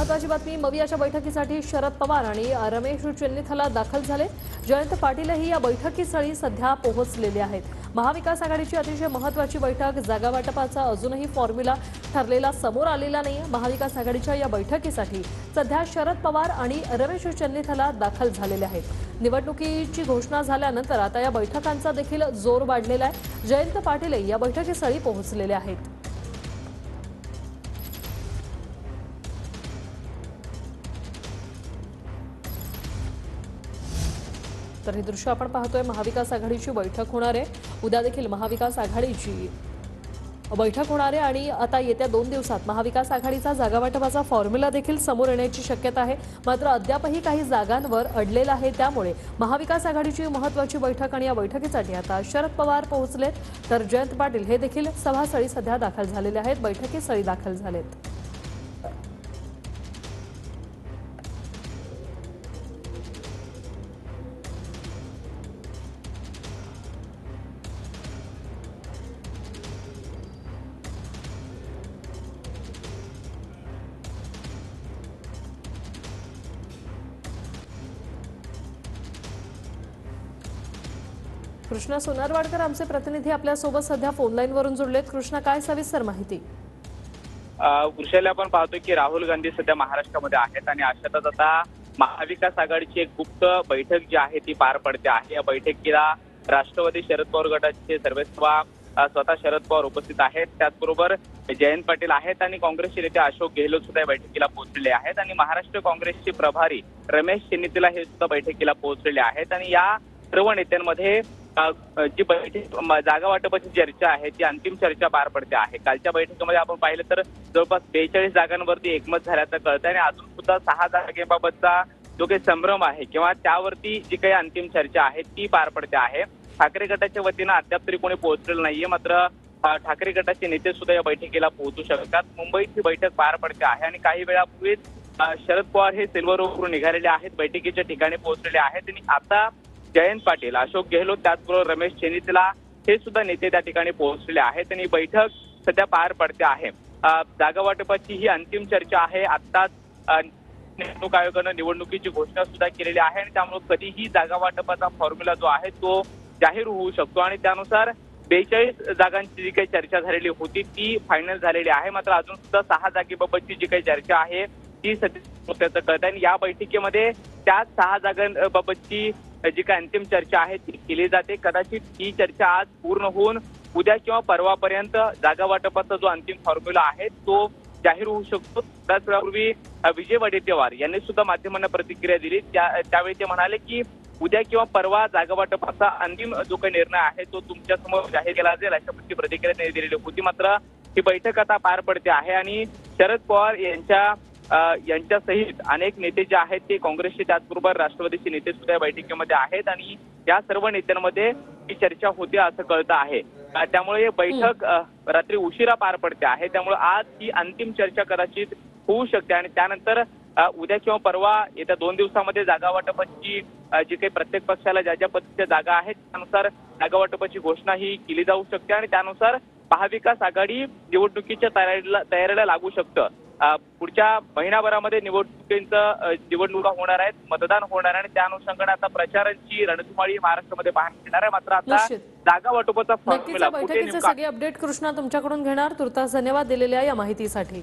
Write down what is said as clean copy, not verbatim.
महत्वाची बातमी, मवियाच्या बैठकीसाठी शरद पवार आणि रमेश चेन्नीथला दाखल झाले। जयंत पाटीलही या बैठकीस्थळी सध्या पोहोचलेले आहेत। महाविकास आघाडीची अतिशय महत्वाची बैठक, जागा वाटपाचा अजूनही फॉर्म्युला ठरलेला समोर आलेला नाही। महाविकास आघाडीच्या या बैठकीसाठी सध्या शरद पवार आणि रमेश चेन्नीथला दाखल झालेले आहेत। निवडणुकीची घोषणा झाल्यानंतर आता या बैठकांचा देखील जोर वाढलेला आहे। जयंत पाटीलही या बैठकीस्थळी पोहोचलेले आहेत। तर हे दृश्य आपण पाहतोय, महाविकास आघाडीची बैठक होणार आहे। उद्या देखील महाविकास आघाडीची बैठक होणार आहे आणि आता येत्या 2 दिवसात महाविकास आघाडीचा जागा वाटपाचा फॉर्म्युला देखील समोर येण्याची शक्यता आहे। मात्र अद्यापही काही जागांवर अडलेला आहे, त्यामुळे महाविकास आघाडीची महत्त्वाची बैठक आणि या बैठकीसाठी आता शरद पवार पोहोचलेत, तर जयंत पाटील हे देखील सभास्थळी सध्या दाखल झालेले आहेत, बैठकीस्थळी दाखल झालेत। कृष्णा सोनारवाडकर आमचे प्रतिनिधी आपल्या सोबत सध्या फोन लाईन वरून जोडलेत। कृष्णा, काय सविस्तर माहिती? वृषाली, आपण पाहतोय की राहुल गांधी सध्या महाराष्ट्रामध्ये आहेत आणि अशातच आता महाविकास आघाडीची एक गुप्त बैठक जी आहे ती पार पडते आहे। या बैठकीला राष्ट्रवादी शरद पवार गटाचे सर्वेस्वा स्वतः शरद पवार उपस्थित आहेत, त्याचबरोबर जयंत पाटील आहेत आणि काँग्रेसचे नेते अशोक गेहलोत सुद्धा या बैठकीला पोहोचलेले आहेत आणि महाराष्ट्र काँग्रेसचे प्रभारी रमेश चेन्नीथला हे सुद्धा बैठकीला पोहोचलेले आहेत आणि या सर्व नेत्यांमध्ये जी बैठक जागा वाटपाची चर्चा आहे ती अंतिम चर्चा पार पडते आहे। कालच्या बैठकीमध्ये आपण पाहिलं तर जवळपास 42 जागांवरती एकमत झाल्याचं कळतं आणि अजून सुद्धा 6 जागेबाबतचा जो काही संभ्रम आहे किंवा त्यावरती जी काही अंतिम चर्चा आहे ती पार पडते आहे। ठाकरे गटाच्या वतीनं अद्याप तरी कोणी पोहोचलेलं नाहीये, मात्र ठाकरे गटाचे नेते सुद्धा या बैठकीला पोहोचू शकतात। मुंबईत ही बैठक पार पडते आहे आणि काही वेळापूर्वीच शरद पवार हे सिल्वर ओकवरून निघालेले आहेत, बैठकीच्या ठिकाणी पोहोचलेले आहेत आणि आता जयंत पाटील, अशोक गेहलोत, त्याचबरोबर रमेश चेन्नीथला हे सुद्धा नेते त्या ठिकाणी पोहोचलेले आहेत आणि बैठक सध्या पार पडते आहे। जागा वाटपाची ही अंतिम चर्चा आहे। आत्ताच निवडणूक आयोगानं निवडणुकीची घोषणा सुद्धा केलेली आहे आणि त्यामुळे कधीही जागा वाटपाचा फॉर्म्युला जो आहे तो जाहीर होऊ शकतो आणि त्यानुसार 42 जागांची जी काही चर्चा झालेली होती ती फायनल झालेली आहे। मात्र अजून सुद्धा 6 जागेबाबतची जी काही चर्चा आहे ती सध्या कळत आहे आणि या बैठकीमध्ये त्या 6 जागांबाबतची जी काही अंतिम चर्चा आहे ती केली जाते। कदाचित ही चर्चा आज पूर्ण होऊन उद्या किंवा परवापर्यंत जागा वाटपाचा जो अंतिम फॉर्म्युला आहे तो जाहीर होऊ शकतो। त्याच वेळापूर्वी विजय वडेट्टीवार यांनी सुद्धा माध्यमांना प्रतिक्रिया दिली, त्यावेळी ते म्हणाले की उद्या किंवा परवा जागा वाटपाचा अंतिम जो काही निर्णय आहे तो तुमच्या समोर जाहीर केला जाईल, अशा प्रकारची प्रतिक्रिया त्यांनी दिलेली होती। मात्र ही बैठक आता पार पडते आहे आणि शरद पवार यांच्यासहित अनेक नेते जे आहेत ते काँग्रेसचे त्याचबरोबर राष्ट्रवादीचे नेते सुद्धा या बैठकीमध्ये आहेत आणि या सर्व नेत्यांमध्ये ही चर्चा होते असं कळतं आहे। त्यामुळे ही बैठक रात्री उशिरा पार पडते आहे, त्यामुळे आज ही अंतिम चर्चा कदाचित होऊ शकते आणि त्यानंतर उद्या किंवा परवा येत्या 2 दिवसामध्ये जागा वाटपाची जी काही प्रत्येक पक्षाला ज्या ज्या पद्धतीच्या जागा आहेत त्यानुसार जागा वाटपाची घोषणा ही केली जाऊ शकते आणि त्यानुसार महाविकास आघाडी निवडणुकीच्या तयारीला लागू शकतं। पुढच्या महिनाभरामध्ये निवडणुका होणार आहेत, मतदान होणार आहे आणि त्या अनुषंगाने आता प्रचारांची रणधुमाळी महाराष्ट्रामध्ये पाहायला मिळणार आहे। मात्र आता जागा वाटपाचा फॉर्म्युला बैठकीचे सगळे अपडेट कृष्णा तुमच्याकडून घेणार। तुर्तास धन्यवाद दिलेल्या या माहितीसाठी।